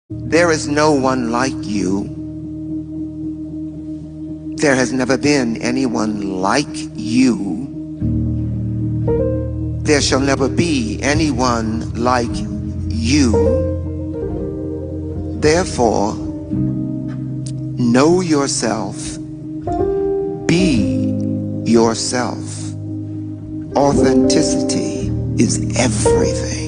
There is no one like you. There has never been anyone like you. There shall never be anyone like you. Therefore, know yourself. Be yourself. Authenticity is everything.